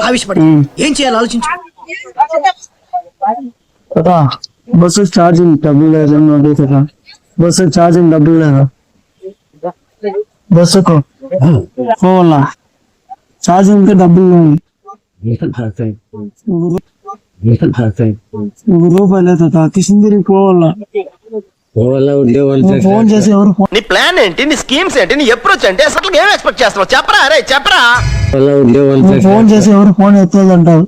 ఆవేశపడి ఏం చేయాలి ఆలోచించు. కదా బస్సు ఛార్జింగ్ డబ్బులు లేదు కదా, బస్సు ఛార్జింగ్ డబ్బులు లేదా, బస్సుకు పోవాలా ఛార్జింగ్ డబ్బులు లేదు, రూపాయలు లేదు కిషన్గిరి పోవాలా. ఫోన్ చేసి ఎవరు నీ ప్లాన్ ఏంటి, నీ స్కీమ్స్ ఏంటి, నీ అప్రోచ్ ఏంటి, అసలు ఏం ఎక్స్పెక్ట్ చేస్తున్నావు చెప్పరా, అరే చెప్పరా. ఫోన్ చేసి ఎవరు ఫోన్ ఎత్తలేదంటారు.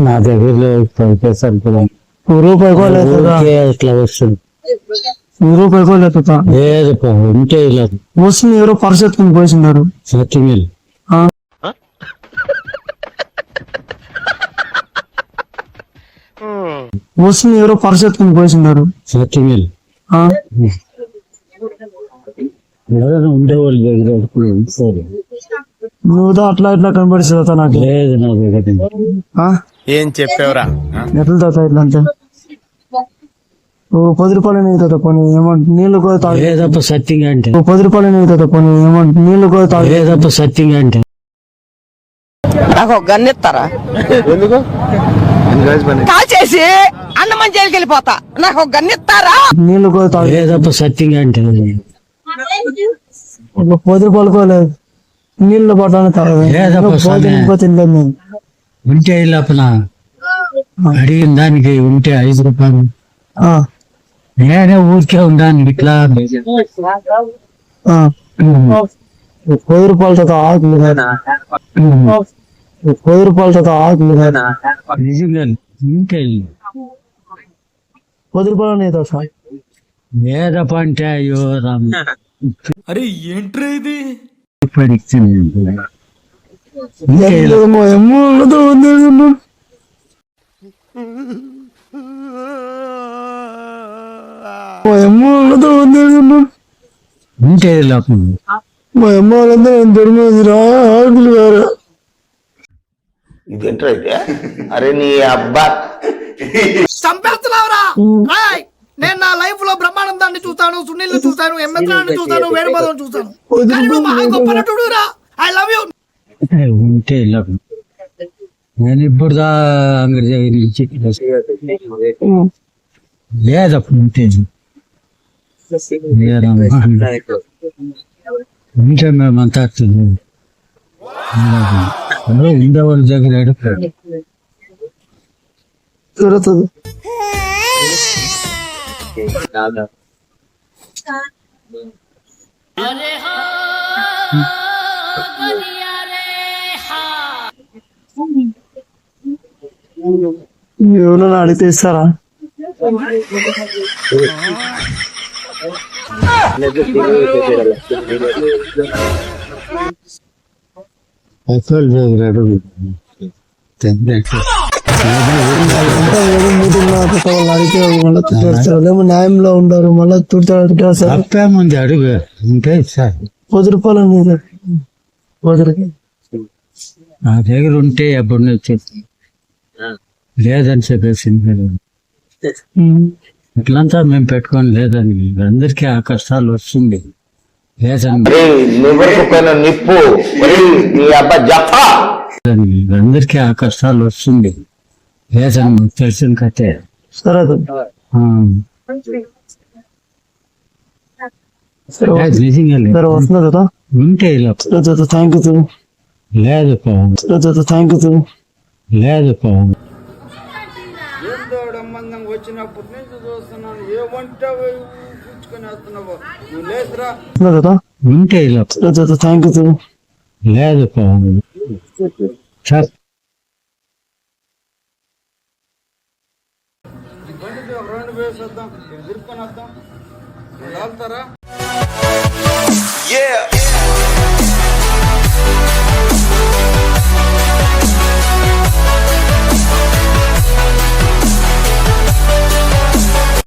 నా దగ్గర రూపాయి ఎట్లా వస్తుంది, రూపాయి లేకపోతా లేదు ఉంటే వస్తుంది. ఎవరో పర్స్ ఎత్తుకుని పోయిస్తున్నారు. సత్యమేల్ వస్తుంది. ఎవరో పర్స్ ఎత్తుకుని పోయిస్తున్నారు. సత్యమేల్ ఉండేవాళ్ళు దగ్గర నువ్వు అట్లా ఇట్లా కనబడిస్తా నాకు లేదు. నా దగ్గర ఏం చెప్పావురా, ఎట్లా తాత ఇట్లా అంటే 10 రూపాయలు అనేది తాత పోనీ ఏమంటే నీళ్ళు కూడా తాగు. లేదప్ప సత్యంగా అంటే 10 రూపాయలు అనేది తాత పోనీ ఏమంటే నీళ్ళు కూడా తాగు. లేదప్ప సత్యంగా అంటే నాకు ఒక గన్ను ఇస్తారా? ఎందుకు కాల్ చేసి అన్నమని జైలుకి వెళ్ళిపోతా. నాకు ఒక గన్ను ఇస్తారా? నీళ్ళు కూడా తాగు. లేదప్ప సత్యంగా అంటే 10 రూపాయలు కూడా లేదు. నీళ్ళు పట్టాలని తాగలేదు. ఉంటే లోపల అడిగిన దానికి ఉంటే 5 రూపాయలు నేనే ఊరికే ఉండాను ఇట్లా 10 రూపాయలతో ఆకులు 10 రూపాయలతో ఆకులు నిజంగా ఉంటే 10 రూపాయలు లేదప్ప అంటే అయ్యో రామ్. అరే ఏంట్రా ఇది, ఉంటే లోపల మా అమ్మ వాళ్ళందరూ దొరికిరా ఆకులు వేరే. ఇదేంట్రా అయితే, అరే నీ అబ్బా చంపేస్తున్నావురా. నేను నా లైఫ్ లో బ్రహ్మానందాన్ని చూస్తాను, సునీల్ చూస్తాను, ఎంఎస్ని చూస్తాను, వేణుమాధవ్ చూస్తాను. I love you. ఉంటే లోపల నేను ఇప్పుడు అంగడి దగ్గర నుంచి లేదప్పుడు ఉంటే ఉంటే మేమంతా ఉండేవాళ్ళ దగ్గర అడుగుతాడు. దొరుకుతుంది. ఎవరన్నా అడిగితే ఇస్తారా? న్యాయంలో ఉండరు మళ్ళీ తప్పేముంది అడుగు ఉంటే సార్ 10 రూపాయలు నా దగ్గర ఉంటే ఎప్పుడు వచ్చేసి లేదని చెప్పేసి ఇట్లంతా మేము పెట్టుకొని లేదని అందరికీ ఆ కష్టాలు వస్తుంది లేదని అందరికీ ఆ కష్టాలు వస్తుంది లేదని తెలిసిన కథే. సరే నిజంగా వస్తుంది కదా. ఉంటే థ్యాంక్ యూ లేదు థ్యాంక్ యూ లేదు వచ్చినప్పటి నుంచి చూస్తున్నాను ఏమంటే పుచ్చుకొని వస్తున్నావు నువ్వు లేదురా కదా. ఉంటే థ్యాంక్ యూ లేదు సార్. బండి 2 వేసేద్దాం ఎదుర్కొని వద్దాం వెళ్తారా.